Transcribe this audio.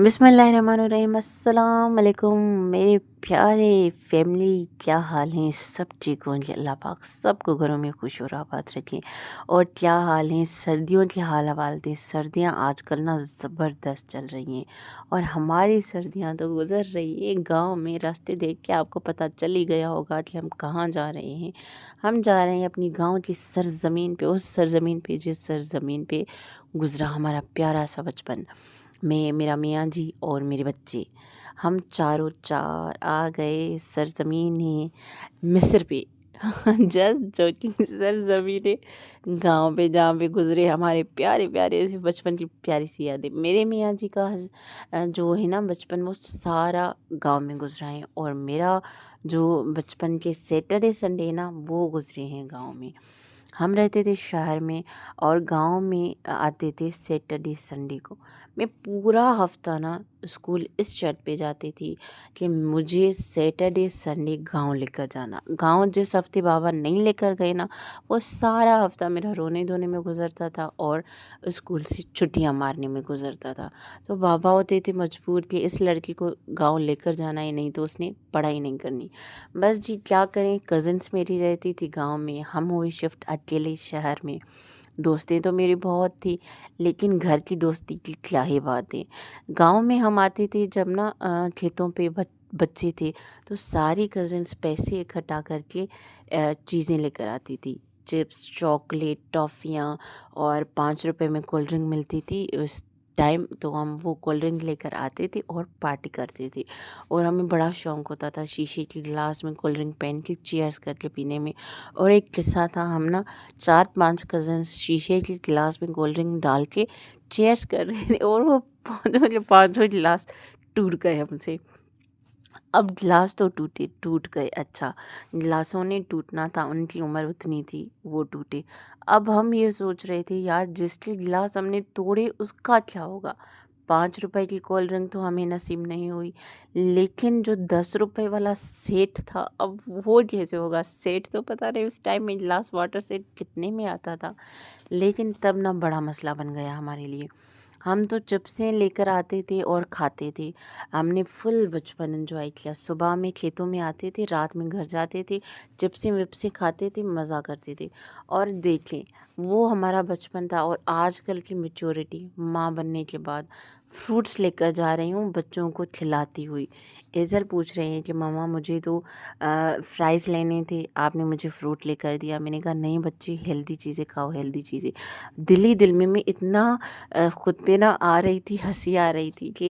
बिस्मिल्लाहिर्रहमानिर्रहीम। अस्सलाम वालेकुम मेरे प्यारे फैमिली, क्या हाल हैं? सब ठीक होंगे। अल्लाह पाक सबको घरों में खुश और आबाद रखें। और क्या हाल हैं सर्दियों के हाल हवाल थे। सर्दियां आजकल ना ज़बरदस्त चल रही हैं और हमारी सर्दियां तो गुज़र रही है गांव में। रास्ते देख के आपको पता चल ही गया होगा कि हम कहाँ जा रहे हैं। हम जा रहे हैं अपनी गाँव की सरज़मीन पे, उस सरज़मीन पे जिस सरज़मीन पे गुज़रा हमारा प्यारा सा बचपन। मैं, मेरा मियाँ जी और मेरे बच्चे, हम चारों चार आ गए सरज़मीन है मिस्र पे। जस्ट जोकिंग, सरज़मीन है गाँव पे जहाँ पे गुज़रे हमारे प्यारे प्यारे से बचपन की प्यारी सी यादें। मेरे मियाँ जी का जो है ना बचपन, वो सारा गाँव में गुज़रा है और मेरा जो बचपन के सैटरडे संडे ना वो गुज़रे हैं गाँव में। हम रहते थे शहर में और गांव में आते थे सैटरडे संडे को। मैं पूरा हफ्ता ना स्कूल इस शर्त पे जाती थी कि मुझे सैटरडे संडे गांव लेकर जाना। गांव जिस हफ्ते बाबा नहीं लेकर गए ना, वो सारा हफ्ता मेरा रोने धोने में गुजरता था और स्कूल से छुट्टियां मारने में गुजरता था। तो बाबा होते थे मजबूर कि इस लड़की को गांव लेकर जाना ही नहीं तो उसने पढ़ाई नहीं करनी। बस जी क्या करें, कज़िन्स मेरी रहती थी गांव में, हम हुए शिफ्ट अकेले शहर में। दोस्तें तो मेरी बहुत थी, लेकिन घर की दोस्ती की क्या ही बातें। गांव में हम आते थे जब ना खेतों पे बच्चे थे, तो सारी कज़िन्स पैसे इकट्ठा करके चीज़ें लेकर आती थी। चिप्स, चॉकलेट, टॉफ़ियाँ और 5 रुपए में कोल्ड ड्रिंक मिलती थी उस टाइम। तो हम वो कोल्ड ड्रिंक लेकर आते थे और पार्टी करते थे। और हमें बड़ा शौक़ होता था शीशे की गिलास में कोल्ड ड्रिंक पहन के चीयर्स करके पीने में। और एक किस्सा था, हम ना 4-5 कज़न्स शीशे की गिलास में कोल्ड ड्रिंक डाल के चीयर्स कर रहे थे और वो पाँचों के पाँचों गिलास टूट गए हमसे। अब गिलास तो टूट गए, अच्छा गिलासों ने टूटना था, उनकी उम्र उतनी थी, वो टूटे। अब हम ये सोच रहे थे यार जिसके गिलास हमने तोड़े उसका क्या होगा। 5 रुपए की कोल्ड ड्रिंक तो हमें नसीब नहीं हुई, लेकिन जो 10 रुपए वाला सेट था अब वो कैसे होगा। सेट तो पता नहीं उस टाइम में गिलास वाटर सेट कितने में आता था, लेकिन तब ना बड़ा मसला बन गया हमारे लिए। हम तो चिप्सें लेकर आते थे और खाते थे। हमने फुल बचपन एंजॉय किया। सुबह में खेतों में आते थे, रात में घर जाते थे, चिप्सें विप्सें खाते थे, मज़ा करते थे। और देखें, वो हमारा बचपन था। और आजकल की मैच्योरिटी, माँ बनने के बाद फ्रूट्स लेकर जा रही हूँ बच्चों को खिलाती हुई। इधर पूछ रहे हैं कि मम्मा मुझे तो फ्राइज़ लेने थे, आपने मुझे फ्रूट लेकर दिया। मैंने कहा नहीं बच्चे, हेल्दी चीज़ें खाओ, हेल्दी चीज़ें। दिल ही दिल में मैं इतना खुद पे ना आ रही थी, हँसी आ रही थी कि